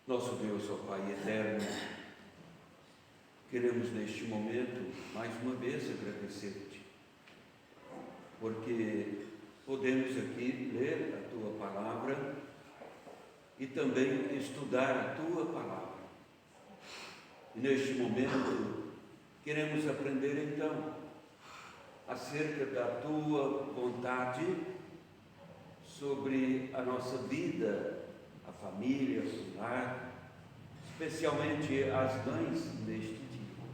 Nosso Deus, ó Pai eterno, queremos neste momento, mais uma vez, agradecer-te, porque podemos aqui ler a Tua Palavra e também estudar a Tua Palavra. E neste momento, queremos aprender então acerca da Tua vontade sobre a nossa vida, a família, o lar, especialmente as mães neste dia.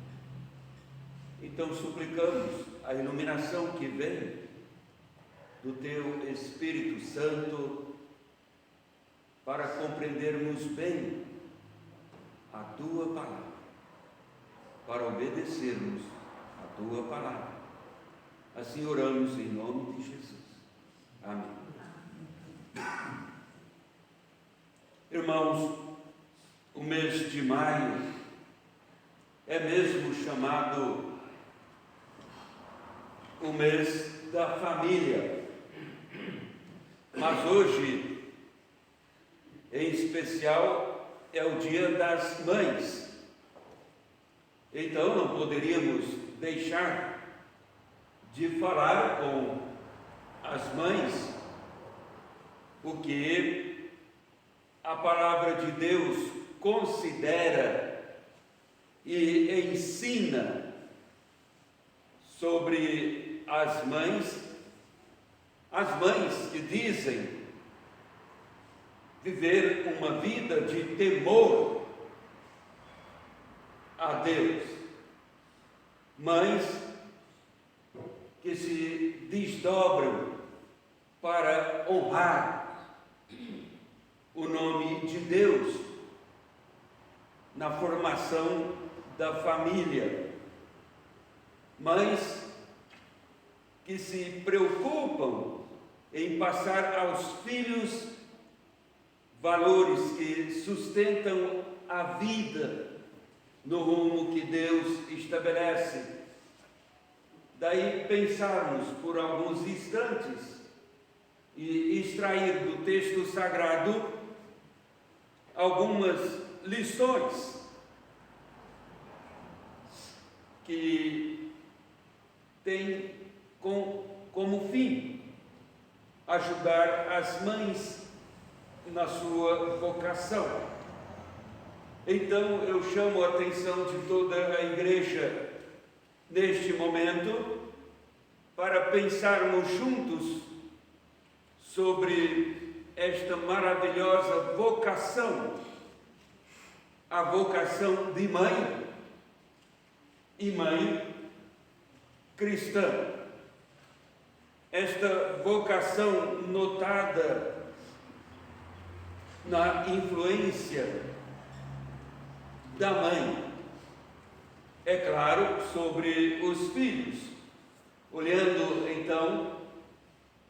Então suplicamos a iluminação que vem do Teu Espírito Santo para compreendermos bem a Tua Palavra, para obedecermos a Tua Palavra. Assim oramos em nome de Jesus. Amém. Irmãos, o mês de maio é mesmo chamado o mês da família, mas hoje, em especial, é o Dia das Mães. Então não poderíamos deixar de falar com as mães, porque a palavra de Deus considera e ensina sobre as mães que dizem viver uma vida de temor a Deus, mães que se desdobram para honrar o nome de Deus na formação da família, mães que se preocupam em passar aos filhos valores que sustentam a vida no rumo que Deus estabelece. Daí pensarmos por alguns instantes e extrair do texto sagrado algumas lições que têm como fim ajudar as mães na sua vocação. Então eu chamo a atenção de toda a igreja neste momento para pensarmos juntos sobre esta maravilhosa vocação, a vocação de mãe e mãe cristã. Esta vocação notada na influência da mãe, é claro, sobre os filhos. Olhando então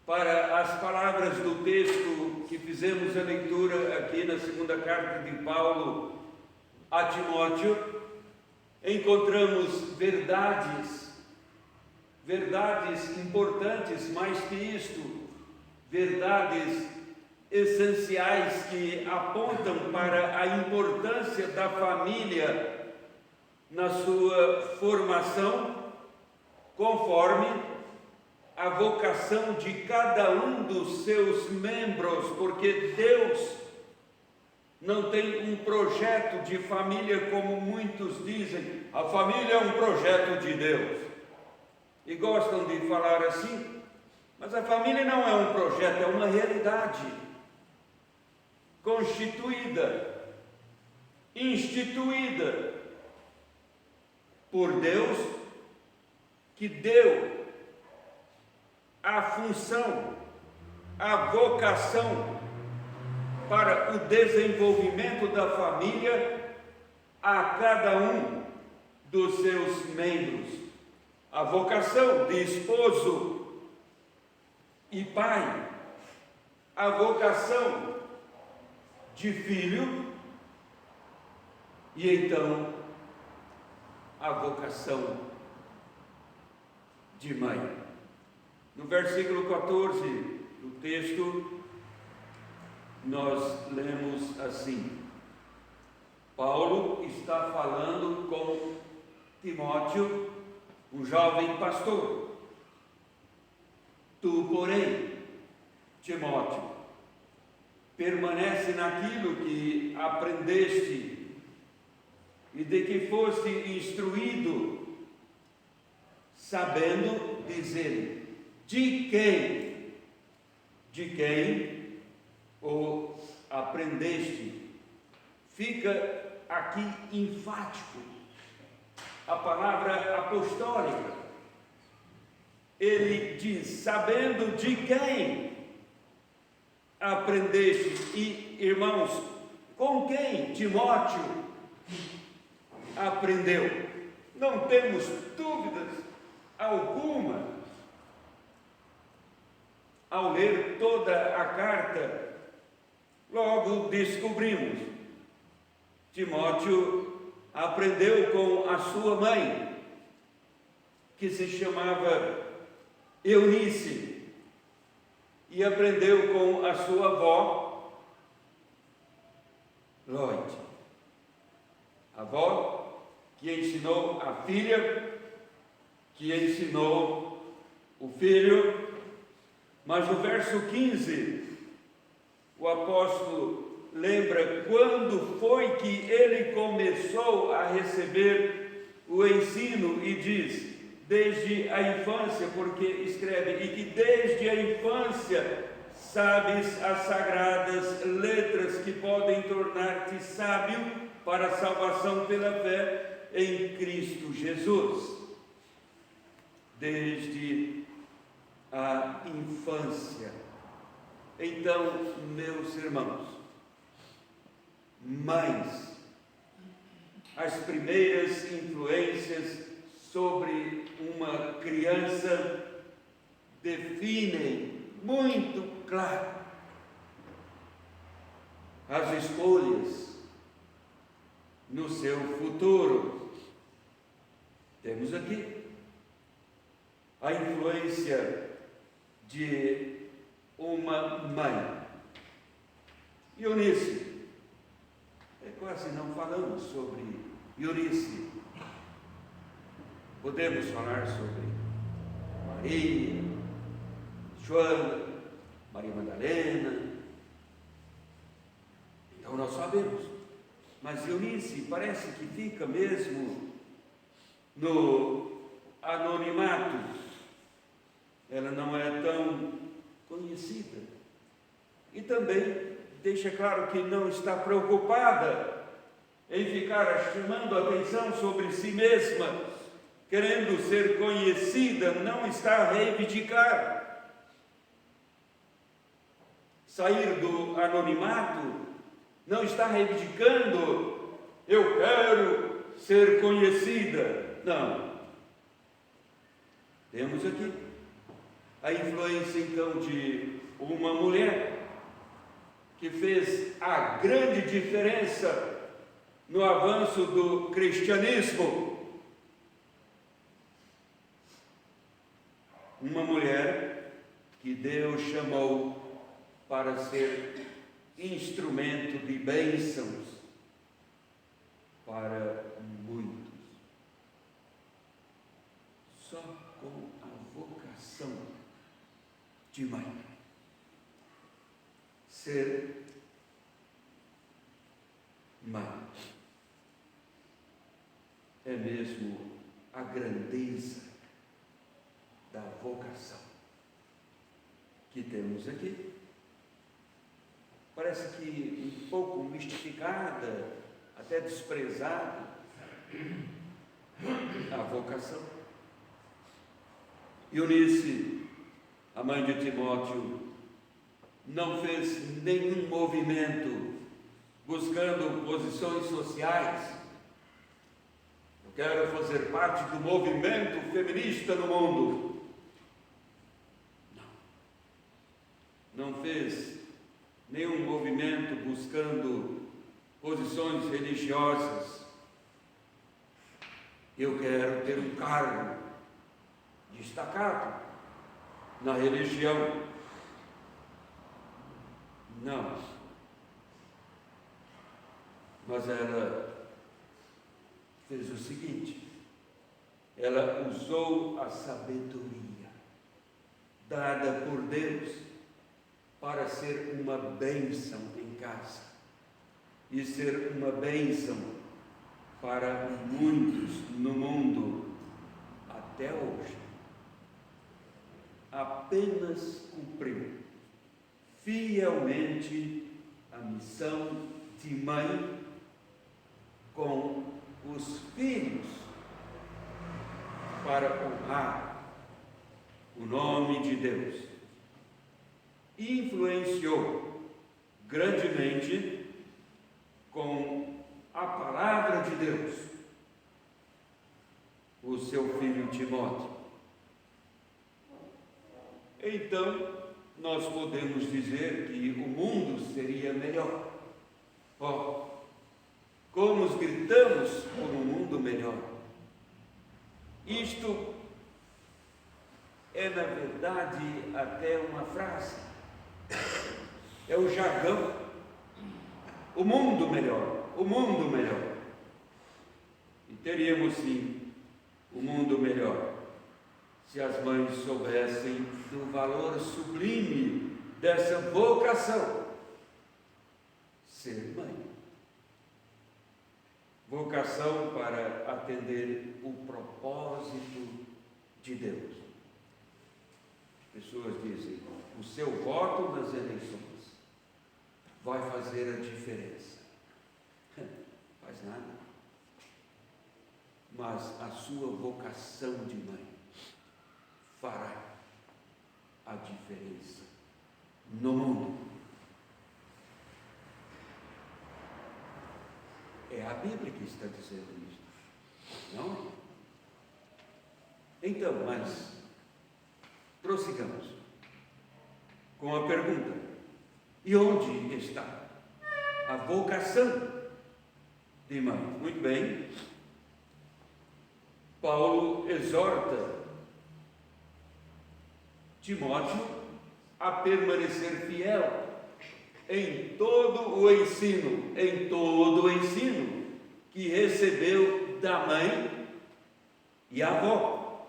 para as palavras do texto que fizemos a leitura aqui na segunda carta de Paulo a Timóteo, encontramos verdades importantes, mais que isto, verdades essenciais que apontam para a importância da família na sua formação, conforme a vocação de cada um dos seus membros, porque Deus não tem um projeto de família como muitos dizem. A família é um projeto de Deus e gostam de falar assim, mas a família não é um projeto, é uma realidade constituída, instituída por Deus, que deu a função, a vocação para o desenvolvimento da família a cada um dos seus membros. A vocação de esposo e pai, a vocação de filho e então a vocação de mãe. No versículo 14 do texto, nós lemos assim: Paulo está falando com Timóteo, um jovem pastor. Tu, porém, Timóteo, permanece naquilo que aprendeste e de que foste instruído, sabendo dizer de quem o aprendeste. Fica aqui enfático a palavra apostólica. Ele diz, sabendo de quem aprendeste. E, irmãos, com quem Timóteo aprendeu? Não temos dúvidas alguma ao ler toda a carta. Logo descobrimos, Timóteo aprendeu com a sua mãe, que se chamava Eunice, e aprendeu com a sua avó, Loide. A avó que ensinou a filha, que ensinou o filho. Mas no verso 15, o apóstolo lembra quando foi que ele começou a receber o ensino e diz, desde a infância, porque escreve, e que desde a infância sabes as sagradas letras que podem tornar-te sábio para a salvação pela fé em Cristo Jesus. Desde a infância. Então, meus irmãos, mães, as primeiras influências sobre uma criança definem muito claro as escolhas no seu futuro. Temos aqui a influência de uma mãe. Eunice. Quase não falamos sobre Eunice. Podemos falar sobre Maria, Joana, Maria Madalena. Então nós sabemos. Mas Eunice parece que fica mesmo no anonimato. Ela não é tão conhecida. E também deixa claro que não está preocupada em ficar chamando a atenção sobre si mesma, querendo ser conhecida, não está a reivindicar. Sair do anonimato, não está reivindicando, eu quero ser conhecida. Não. Temos aqui a influência então de uma mulher que fez a grande diferença no avanço do cristianismo. Uma mulher que Deus chamou para ser instrumento de bênçãos para muitos. Só com a vocação de mãe. Ser mãe é mesmo a grandeza da vocação que temos aqui. Parece que um pouco mistificada, até desprezada, a vocação. Eunice, a mãe de Timóteo, não fez nenhum movimento buscando posições sociais. Eu quero fazer parte do movimento feminista no mundo. Não fez nenhum movimento buscando posições religiosas. Eu quero ter um cargo destacado na religião. Não. Mas ela fez o seguinte: ela usou a sabedoria dada por Deus para ser uma bênção em casa e ser uma bênção para muitos no mundo até hoje. Apenas cumpriu fielmente a missão de mãe com os filhos para honrar o nome de Deus. Influenciou grandemente com a palavra de Deus o seu filho Timóteo. Então, nós podemos dizer que o mundo seria melhor. Como gritamos por um mundo melhor. Isto é, na verdade, até uma frase. É o jargão. O mundo melhor, o mundo melhor. E teríamos sim o mundo melhor se as mães soubessem do valor sublime dessa vocação, ser mãe. Vocação para atender o propósito de Deus. As pessoas dizem: o seu voto nas eleições vai fazer a diferença. Faz nada. Mas a sua vocação de mãe fará a diferença no mundo. É a Bíblia que está dizendo isso, não? Então, mas prossigamos com a pergunta: e onde está a vocação de mãe? Muito bem, Paulo exorta Timóteo a permanecer fiel em todo o ensino que recebeu da mãe e avó,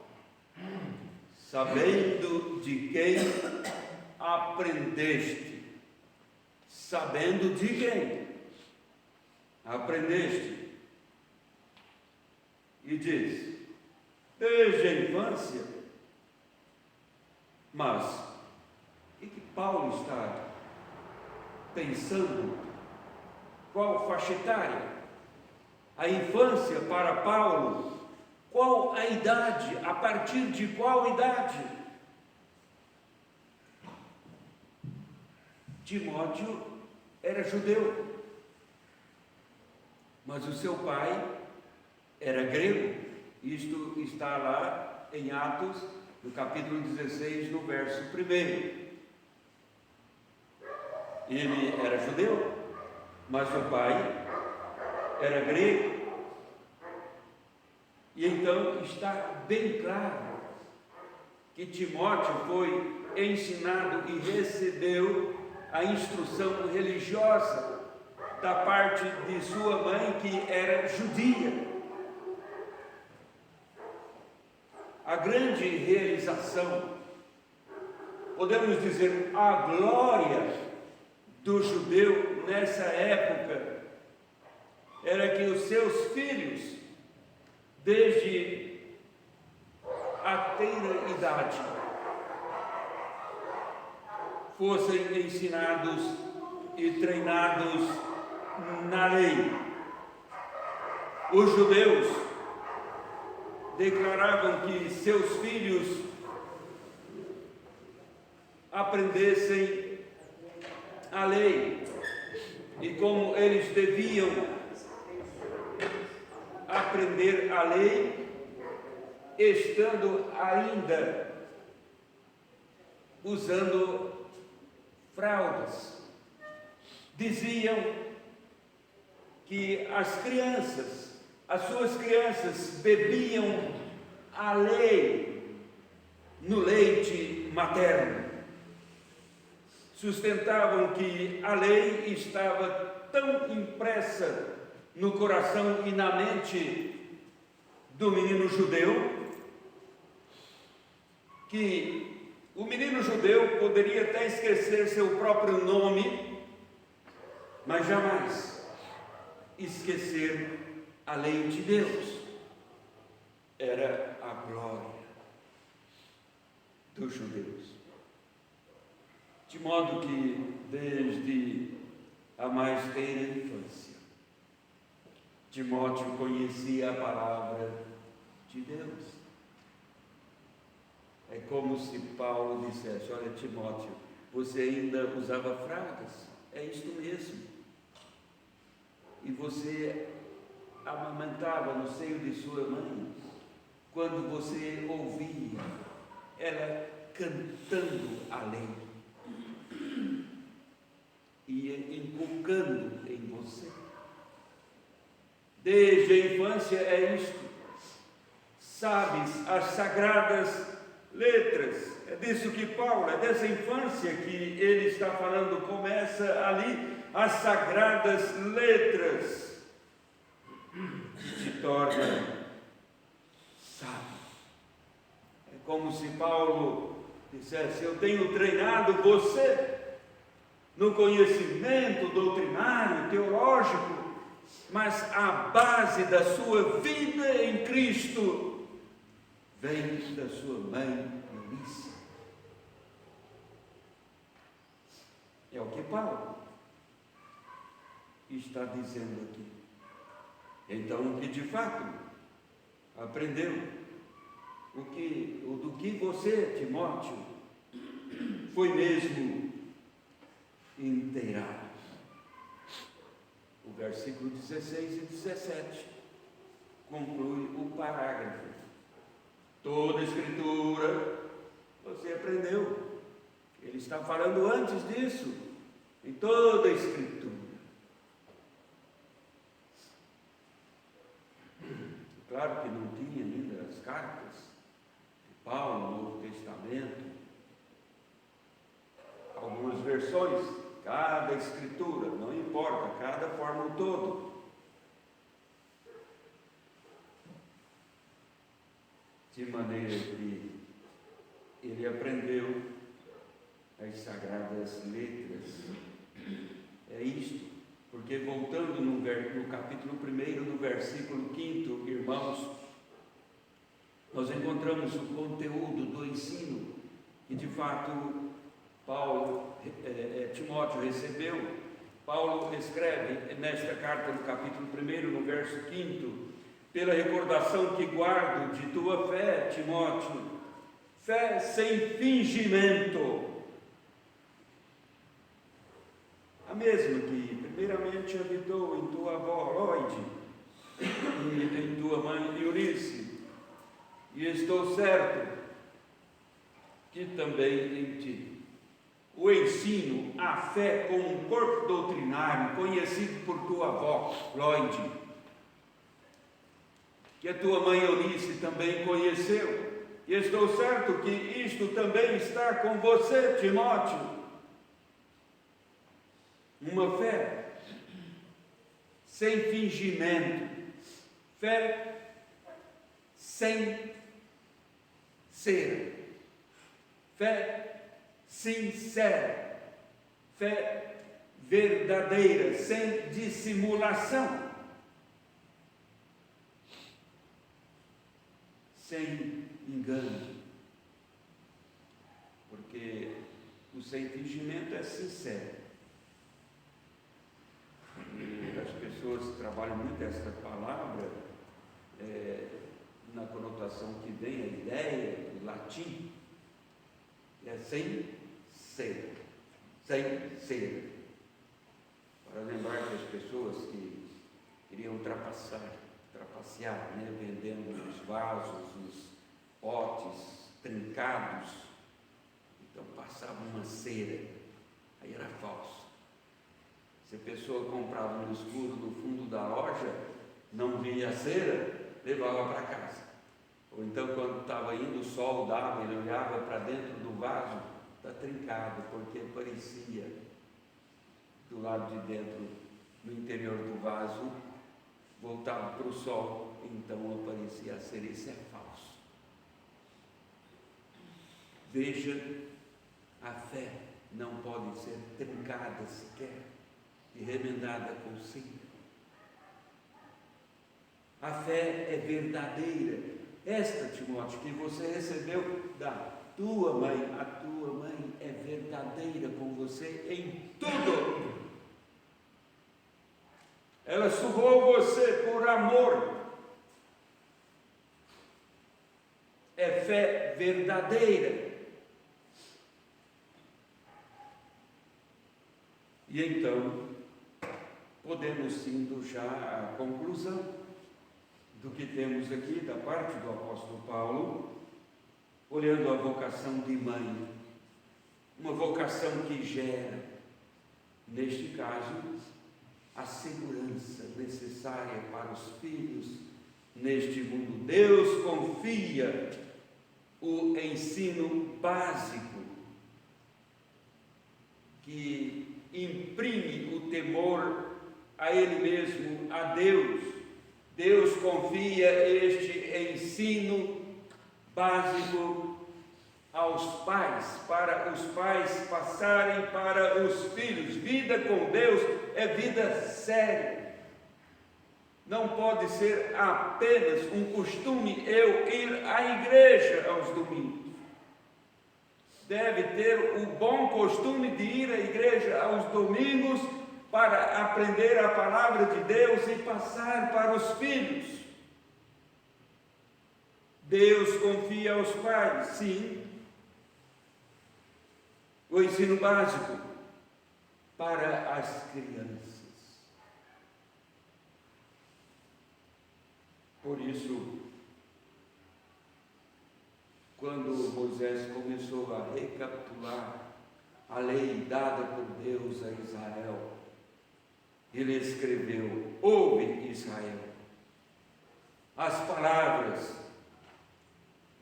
sabendo de quem aprendeste. Sabendo de quem aprendeste. E diz: desde a infância. Mas o que Paulo está pensando? Qual faixa etária? A infância para Paulo, qual a idade? A partir de qual idade? Timóteo era judeu, mas o seu pai era grego. Isto está lá em Atos, no capítulo 16, no verso 1. Ele era judeu, mas o pai era grego. E então está bem claro que Timóteo foi ensinado e recebeu a instrução religiosa da parte de sua mãe, que era judia. A grande realização, podemos dizer, a glória do judeu nessa época era que os seus filhos, desde a tenra idade, fossem ensinados e treinados na lei. Os judeus declaravam que seus filhos aprendessem a lei e como eles deviam aprender a lei, estando ainda usando fraldas. Diziam que as suas crianças bebiam a lei no leite materno. Sustentavam que a lei estava tão impressa no coração e na mente do menino judeu, que o menino judeu poderia até esquecer seu próprio nome, mas jamais esquecer a lei de Deus. Era a glória dos judeus. De modo que, desde a mais tenra infância, Timóteo conhecia a palavra de Deus. É como se Paulo dissesse: olha, Timóteo, você ainda usava fraldas, é isto mesmo. E você amamentava no seio de sua mãe, quando você ouvia ela cantando a lei, e inculcando em você. Desde a infância é isto. Sabes as sagradas letras. É disso que Paulo, é dessa infância que ele está falando. Começa ali as sagradas letras que te tornam sábio. É como se Paulo dissesse: eu tenho treinado você no conhecimento doutrinário, teológico, mas a base da sua vida em Cristo vem da sua mãe Eunice. É o que Paulo está dizendo aqui. Então, o que de fato aprendeu, do que você, Timóteo, foi mesmo inteirado. O versículo 16 e 17 conclui o parágrafo. Toda a Escritura você aprendeu. Ele está falando antes disso, em toda a Escritura. Claro que não tinha ainda as cartas de Paulo, no Novo Testamento, algumas versões, cada escritura, não importa, cada forma o todo. De maneira que ele aprendeu as sagradas letras. É isto, porque voltando no capítulo 1, no versículo 5, irmãos, nós encontramos o conteúdo do ensino que de fato Timóteo recebeu. Paulo escreve nesta carta, no capítulo 1, no verso 5: pela recordação que guardo de tua fé, Timóteo, fé sem fingimento, a mesma que primeiramente habitou em tua avó Loide e em tua mãe Eunice, e estou certo que também em ti. O ensino, a fé como um corpo doutrinário, conhecido por tua avó Loide, que a tua mãe Eunice também conheceu, e estou certo que isto também está com você, Timóteo. Uma fé sem fingimento, fé sem cera, fé sincera, fé verdadeira, sem dissimulação, sem engano, porque o sem fingimento é sincero. E as pessoas trabalham muito essa palavra na conotação que vem a ideia do latim, é sem ser, para lembrar que as pessoas que queriam trapacear, vendendo os vasos, os potes trincados, então passavam uma cera, aí era falso. Se a pessoa comprava no escuro no fundo da loja, não via a cera, levava para casa. Ou então, quando estava indo, o sol dava, ele olhava para dentro do vaso, está trincado, porque parecia do lado de dentro, no interior do vaso, voltado para o sol, então aparecia ser: isso é falso. Veja, a fé não pode ser trincada sequer e remendada com cinta. A fé é verdadeira. Esta, Timóteo, que você recebeu da tua mãe, a tua mãe é verdadeira com você em tudo. Ela surrou você por amor. É fé verdadeira. E então, podemos indo já à conclusão do que temos aqui da parte do apóstolo Paulo, olhando a vocação de mãe, uma vocação que gera, neste caso, a segurança necessária para os filhos neste mundo. Deus confia o ensino básico que imprime o temor a Ele mesmo, a Deus. Deus confia este ensino básico aos pais, para os pais passarem para os filhos. Vida com Deus é vida séria. Não pode ser apenas um costume eu ir à igreja aos domingos. Deve ter o bom costume de ir à igreja aos domingos para aprender a palavra de Deus e passar para os filhos. Deus confia aos pais, sim, o ensino básico para as crianças. Por isso, quando Moisés começou a recapitular a lei dada por Deus a Israel, ele escreveu: ouve, Israel, as palavras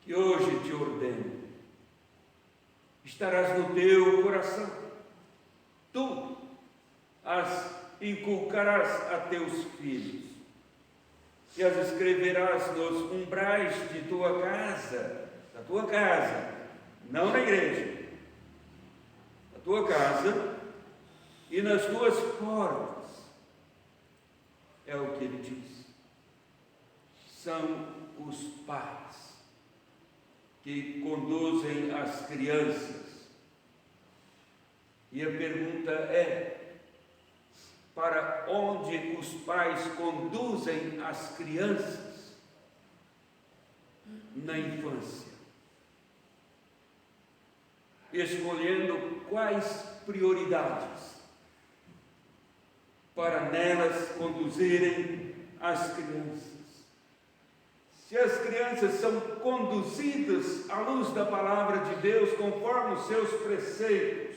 que hoje te ordeno, estarás no teu coração, tu as inculcarás a teus filhos, e as escreverás nos umbrais de tua casa, da tua casa, não na igreja, da tua casa, e nas tuas portas. É o que ele diz. São os pais que conduzem as crianças. E a pergunta é: para onde os pais conduzem as crianças na infância? Escolhendo quais prioridades para nelas conduzirem as crianças. Se as crianças são conduzidas à luz da palavra de Deus, conforme os seus preceitos,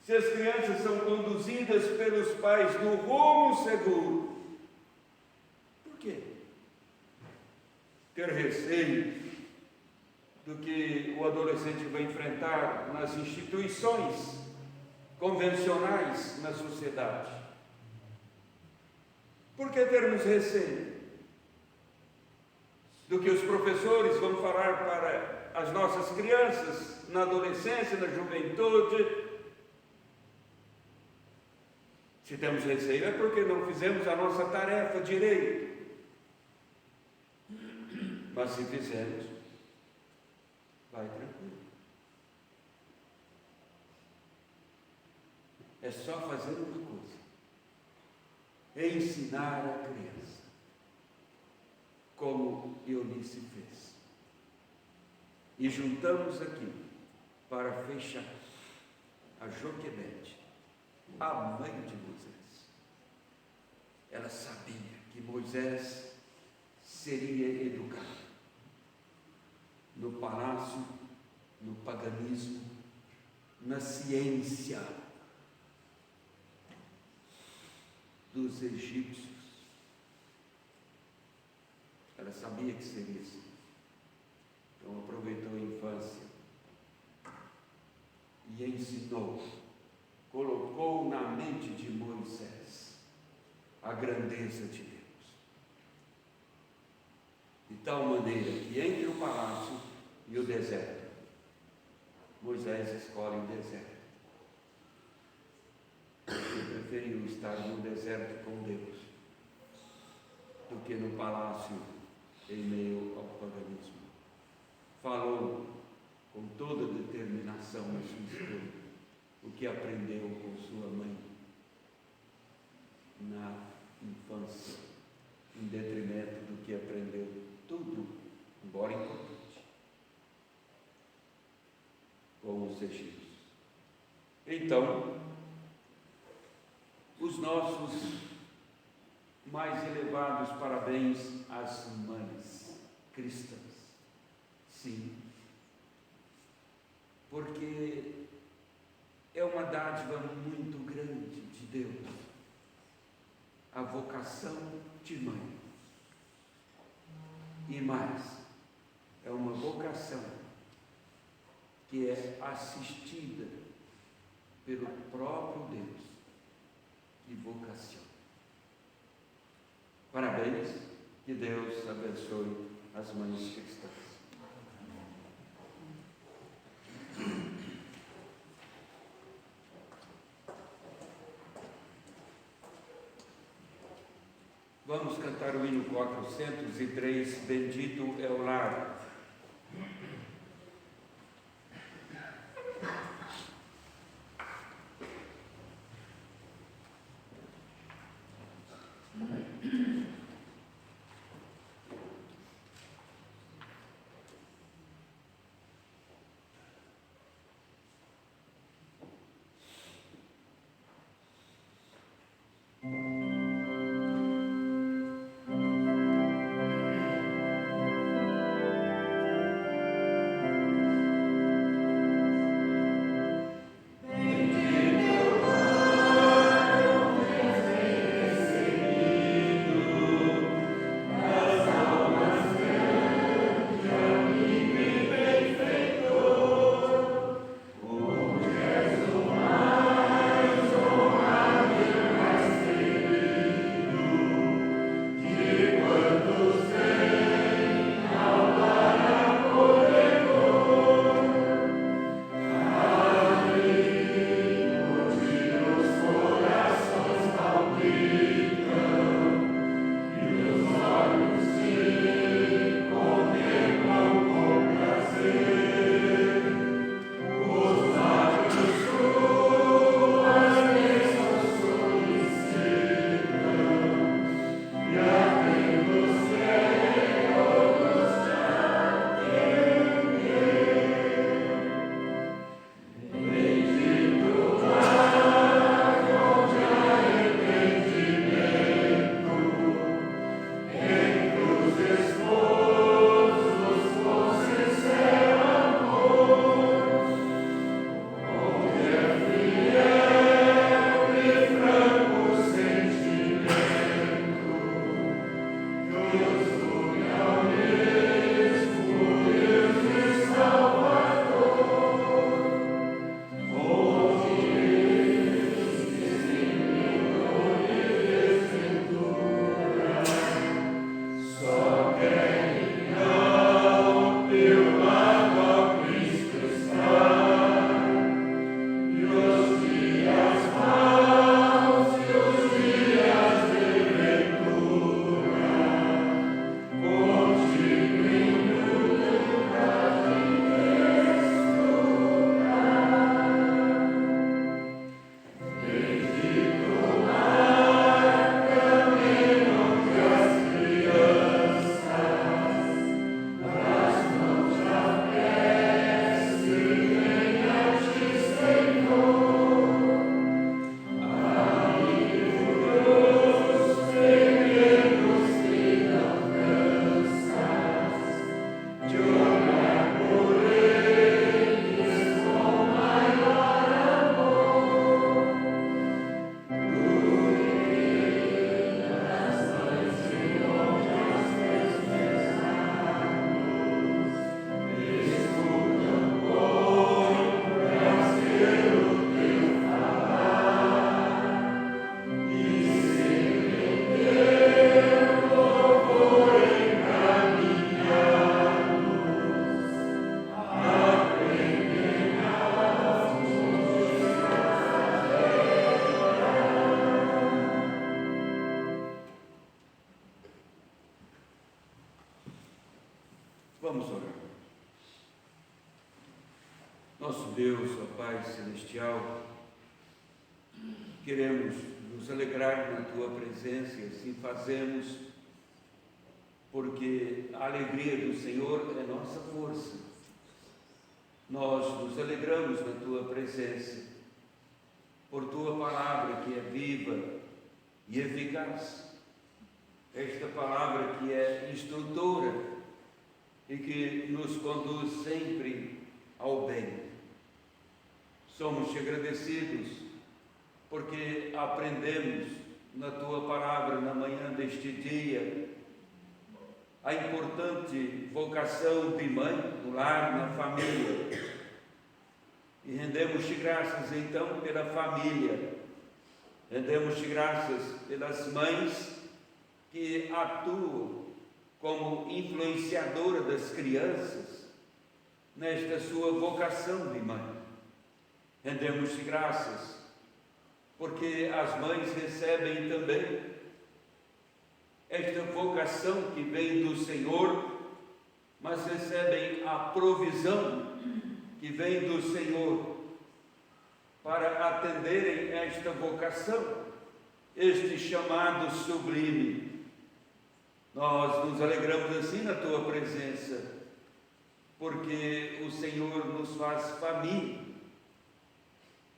se as crianças são conduzidas pelos pais no rumo seguro, por quê ter receio do que o adolescente vai enfrentar nas instituições convencionais na sociedade? Por que termos receio do que os professores vão falar para as nossas crianças na adolescência, na juventude? Se temos receio é porque não fizemos a nossa tarefa direito. Mas se fizermos, vai tranquilo. É só fazer uma coisa: ensinar a criança, como Eunice fez. E juntamos aqui, para fechar, a Joquebede, a mãe de Moisés. Ela sabia que Moisés seria educado no palácio, no paganismo, na ciência dos egípcios. Ela sabia que seria assim. Então aproveitou a infância e ensinou, colocou na mente de Moisés a grandeza de Deus. De tal maneira que entre o palácio e o deserto, Moisés escolhe o deserto. Ele preferiu estar no deserto com Deus do que no palácio em meio ao paganismo. Falou com toda determinação na sua escolha o que aprendeu com sua mãe na infância, em detrimento do que aprendeu tudo, embora importante, com os egípcios. Então, os nossos mais elevados parabéns às mães cristãs. Sim, porque é uma dádiva muito grande de Deus, a vocação de mãe. E mais, é uma vocação que é assistida pelo próprio Deus, que vocaciona. Parabéns, que Deus abençoe as mães cristãs. Vamos cantar o hino 403, Bendito é o Lar. Deus, ó Pai Celestial, queremos nos alegrar na Tua presença, e assim fazemos, porque a alegria do Senhor é nossa força. Nós nos alegramos na Tua presença, por Tua palavra que é viva e eficaz, esta palavra que é instrutora e que nos conduz sempre ao bem. Somos-te agradecidos porque aprendemos na Tua palavra na manhã deste dia a importante vocação de mãe no lar, na família. E rendemos-te graças então pela família, rendemos-te graças pelas mães que atuam como influenciadora das crianças nesta sua vocação de mãe. Rendemos-te graças porque as mães recebem também esta vocação que vem do Senhor, mas recebem a provisão que vem do Senhor para atenderem esta vocação, este chamado sublime. Nós nos alegramos assim na Tua presença, porque o Senhor nos faz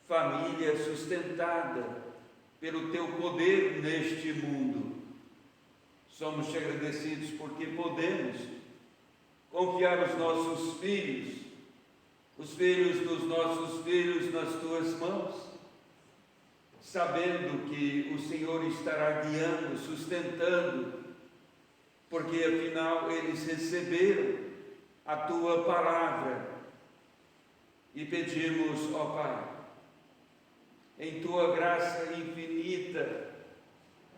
família sustentada pelo Teu poder neste mundo. Somos-te agradecidos porque podemos confiar os nossos filhos, os filhos dos nossos filhos nas Tuas mãos, sabendo que o Senhor estará guiando, sustentando, porque afinal eles receberam a Tua palavra. E pedimos, ó Pai, em Tua graça infinita,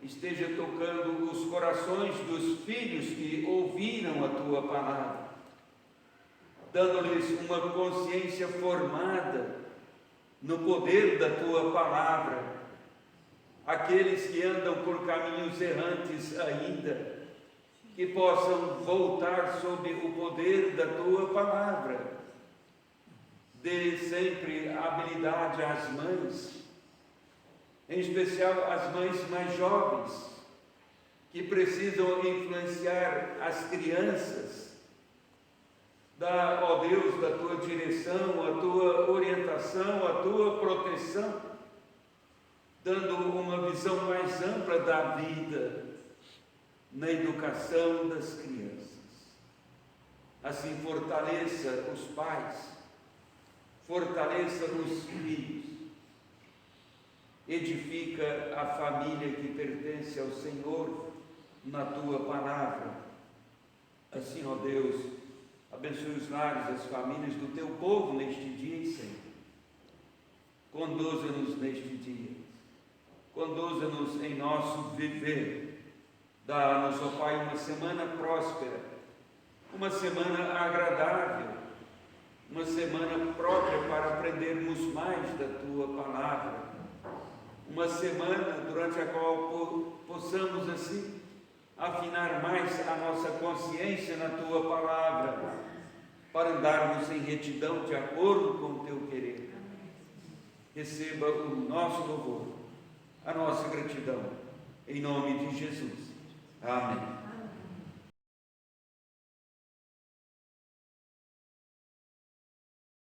esteja tocando os corações dos filhos que ouviram a Tua palavra, dando-lhes uma consciência formada no poder da Tua palavra. Aqueles que andam por caminhos errantes ainda, que possam voltar sob o poder da Tua palavra. Dê sempre habilidade às mães, em especial às mães mais jovens, que precisam influenciar as crianças. Dá, ó Deus, da Tua direção, a Tua orientação, a Tua proteção, dando uma visão mais ampla da vida na educação das crianças. Assim fortaleça os pais, fortaleça os filhos, edifica a família que pertence ao Senhor na Tua palavra. Assim, ó Deus, abençoe os lares, as famílias do Teu povo neste dia e sempre. Conduza-nos neste dia, conduza-nos em nosso viver. Dá-nos, ó Pai, uma semana próspera, uma semana agradável, uma semana própria para aprendermos mais da Tua palavra, uma semana durante a qual possamos assim afinar mais a nossa consciência na Tua palavra, para andarmos em retidão de acordo com o Teu querer. Receba o nosso louvor, a nossa gratidão, em nome de Jesus. Amém.